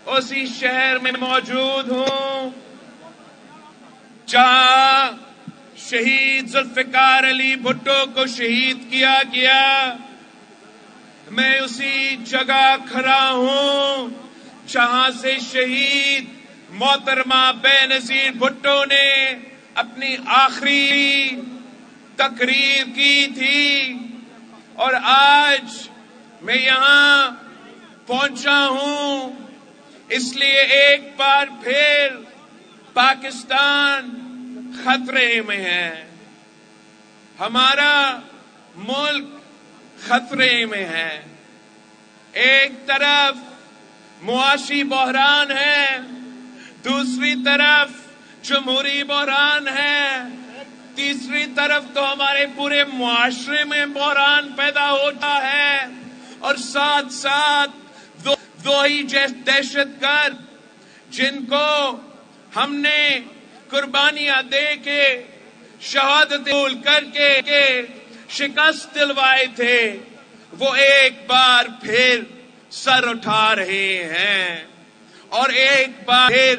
اسی شہر میں موجود ہوں جہاں شہید ذوالفقار علی بھٹو کو شہید کیا گیا۔ میں اسی جگہ کھڑا ہوں جہاں سے شہید محترمہ بے نظیر بھٹو نے اپنی آخری تقریر کی تھی، اور آج میں یہاں پہنچا ہوں اس لیے ایک بار پھر پاکستان خطرے میں ہے، ہمارا ملک خطرے میں ہے۔ ایک طرف معاشی بحران ہے، دوسری طرف جمہوری بحران ہے، تیسری طرف تو ہمارے پورے معاشرے میں بحران پیدا ہوتا ہے، اور ساتھ ساتھ وہی دہشت گرد جن کو ہم نے قربانیاں دے کے شہادت قبول کر کے شکست دلوائے تھے، وہ ایک بار پھر سر اٹھا رہے ہیں، اور ایک بار پھر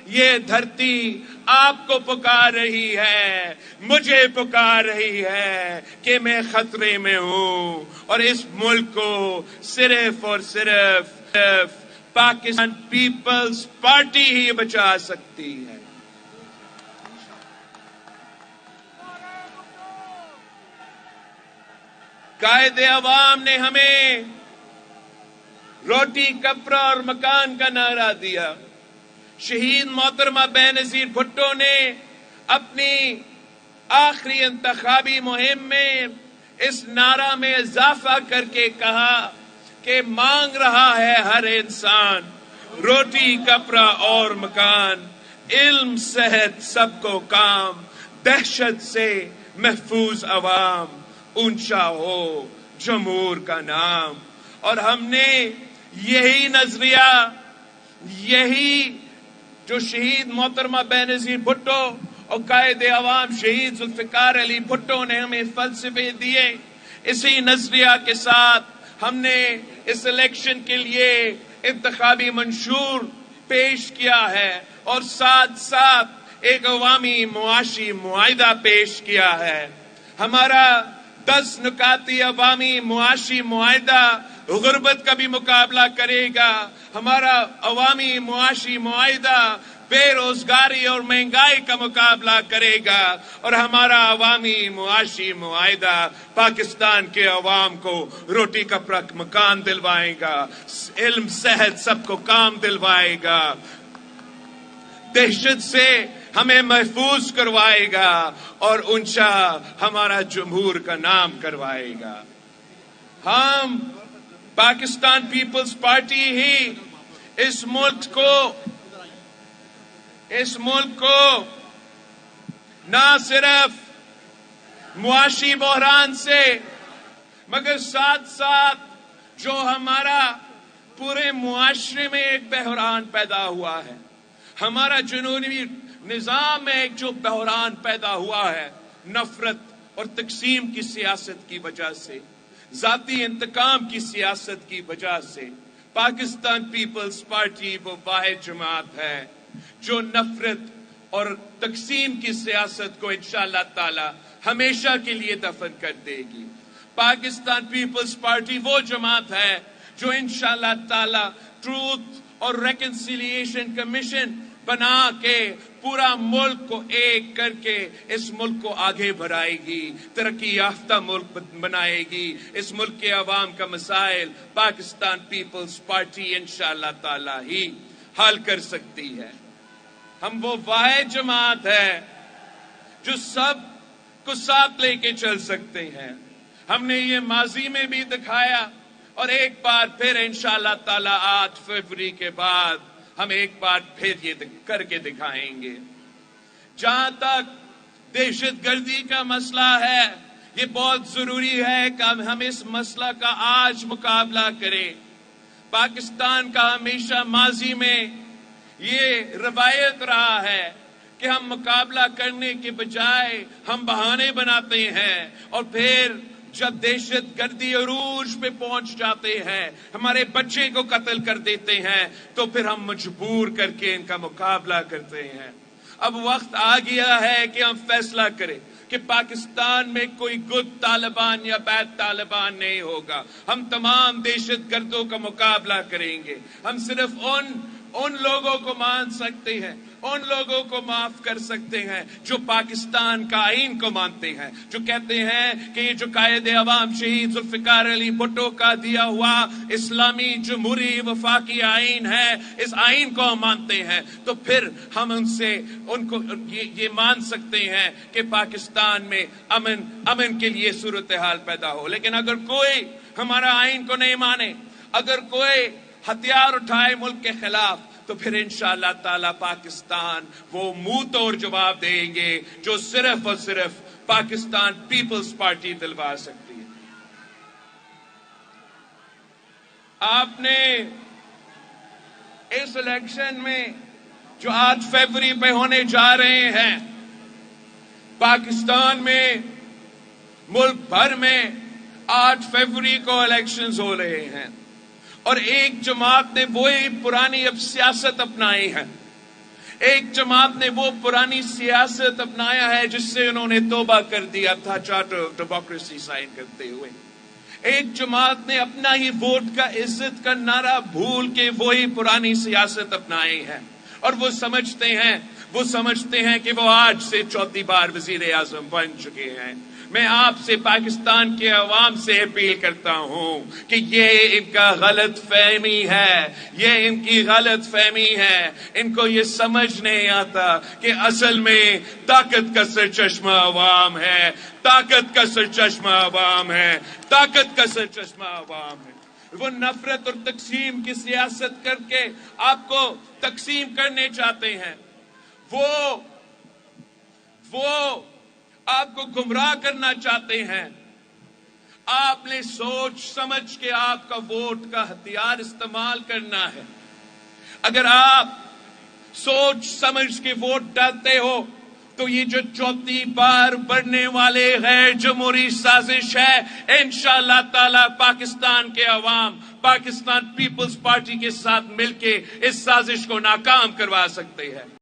یہ دھرتی آپ کو پکار رہی ہے، مجھے پکار رہی ہے کہ میں خطرے میں ہوں، اور اس ملک کو صرف اور صرف پاکستان پیپلز پارٹی ہی بچا سکتی ہے۔ قائد عوام نے ہمیں روٹی کپڑا اور مکان کا نعرہ دیا، شہید محترمہ بے نظیر بھٹو نے اپنی آخری انتخابی مہم میں اس نعرہ میں اضافہ کر کے کہا کہ مانگ رہا ہے ہر انسان روٹی کپڑا اور مکان، علم صحت سب کو کام، دہشت سے محفوظ عوام، اونچا ہو جمہور کا نام۔ اور ہم نے یہی نظریہ، یہی جو شہید محترمہ بے نظیر بھٹو اور قائد عوام شہید ذوالفقار علی بھٹو نے ہمیں فلسفے دیے، اسی نظریہ کے ساتھ ہم نے اس الیکشن کے لیے انتخابی منشور پیش کیا ہے، اور ساتھ ساتھ ایک عوامی معاشی معاہدہ پیش کیا ہے۔ ہمارا 10 نکاتی عوامی معاشی معاہدہ غربت کا بھی مقابلہ کرے گا، ہمارا عوامی معاشی معاہدہ بے روزگاری اور مہنگائی کا مقابلہ کرے گا، اور ہمارا عوامی معاشی معاہدہ پاکستان کے عوام کو روٹی کپڑا مکان دلوائے گا، علم صحت سب کو کام دلوائے گا، دہشت سے ہمیں محفوظ کروائے گا، اور اونچا ہمارا جمہور کا نام کروائے گا۔ ہم پاکستان پیپلز پارٹی ہی اس ملک کو نہ صرف معاشی بحران سے مگر ساتھ ساتھ جو ہمارا پورے معاشرے میں ایک بحران پیدا ہوا ہے، ہمارا جنوبی نظام میں ایک جو بحران پیدا ہوا ہے نفرت اور تقسیم کی سیاست کی وجہ سے، ذاتی انتقام کی سیاست کی وجہ سے، پاکستان پیپلز پارٹی وہ واحد جماعت ہے جو نفرت اور تقسیم کی سیاست کو انشاءاللہ تعالی ہمیشہ کے لیے دفن کر دے گی۔ پاکستان پیپلز پارٹی وہ جماعت ہے جو انشاءاللہ تعالی ٹروتھ اور ریکنسیلیشن کمیشن بنا کے پورا ملک کو ایک کر کے اس ملک کو آگے بڑھائے گی، ترقی یافتہ ملک بنائے گی۔ اس ملک کے عوام کا مسائل پاکستان پیپلز پارٹی انشاءاللہ تعالی ہی حل کر سکتی ہے۔ ہم وہ واحد جماعت ہے جو سب کو ساتھ لے کے چل سکتے ہیں۔ ہم نے یہ ماضی میں بھی دکھایا، اور ایک بار پھر انشاءاللہ تعالی 8 فروری کے بعد ہم ایک بار پھر یہ کر کے دکھائیں گے۔ جہاں تک دہشت گردی کا مسئلہ ہے، یہ بہت ضروری ہے کہ ہم اس مسئلہ کا آج مقابلہ کریں۔ پاکستان کا ہمیشہ ماضی میں یہ روایت رہا ہے کہ ہم مقابلہ کرنے کے بجائے ہم بہانے بناتے ہیں، اور پھر جب دہشت گردی عروج پہ پہنچ جاتے ہیں، ہمارے بچے کو قتل کر دیتے ہیں، تو پھر ہم مجبور کر کے ان کا مقابلہ کرتے ہیں۔ اب وقت آ گیا ہے کہ ہم فیصلہ کریں کہ پاکستان میں کوئی گڈ طالبان یا بیڈ طالبان نہیں ہوگا۔ ہم تمام دہشت گردوں کا مقابلہ کریں گے۔ ہم صرف ان لوگوں کو مان سکتے ہیں، ان لوگوں کو معاف کر سکتے ہیں جو پاکستان کا آئین کو مانتے ہیں، جو کہتے ہیں کہ یہ جو قائد عوام شہید ذوالفقار علی بھٹو کا دیا ہوا اسلامی جمہوری وفاقی آئین ہے، اس آئین کو ہم مانتے ہیں، تو پھر ہم ان کو یہ مان سکتے ہیں کہ پاکستان میں امن کے لیے صورتحال پیدا ہو۔ لیکن اگر کوئی ہمارا آئین کو نہیں مانے، اگر کوئی ہتھیار اٹھائے ملک کے خلاف، تو پھر انشاءاللہ تعالی پاکستان وہ منہ توڑ جواب دیں گے جو صرف اور صرف پاکستان پیپلز پارٹی دلوا سکتی ہے۔ آپ نے اس الیکشن میں جو 8 فروری پہ ہونے جا رہے ہیں، پاکستان میں ملک بھر میں 8 فروری کو الیکشنز ہو رہے ہیں، اور ایک جماعت نے وہی پرانی اب سیاست اپنائی ہے، ایک جماعت نے وہ پرانی سیاست اپنایا ہے جس سے انہوں نے توبہ کر دیا تھا چارٹر آف ڈیموکریسی سائن کرتے ہوئے۔ ایک جماعت نے اپنا ہی ووٹ کا عزت کا نعرہ بھول کے وہی پرانی سیاست اپنائی ہے، اور وہ سمجھتے ہیں کہ وہ آج سے 4تھی بار وزیر اعظم بن چکے ہیں۔ میں آپ سے، پاکستان کے عوام سے اپیل کرتا ہوں کہ یہ ان کا غلط فہمی ہے، یہ ان کی غلط فہمی ہے۔ ان کو یہ سمجھ نہیں آتا کہ اصل میں طاقت کا سرچشمہ عوام ہے، طاقت کا سرچشمہ عوام ہے، طاقت کا سرچشمہ عوام ہے۔ وہ نفرت اور تقسیم کی سیاست کر کے آپ کو تقسیم کرنے چاہتے ہیں، وہ آپ کو گمراہ کرنا چاہتے ہیں۔ آپ نے سوچ سمجھ کے آپ کا ووٹ کا ہتھیار استعمال کرنا ہے۔ اگر آپ سوچ سمجھ کے ووٹ ڈالتے ہو تو یہ جو 4تھی بار بڑھنے والے غیر جمہوری سازش ہے، انشاءاللہ تعالی پاکستان کے عوام پاکستان پیپلز پارٹی کے ساتھ مل کے اس سازش کو ناکام کروا سکتے ہیں۔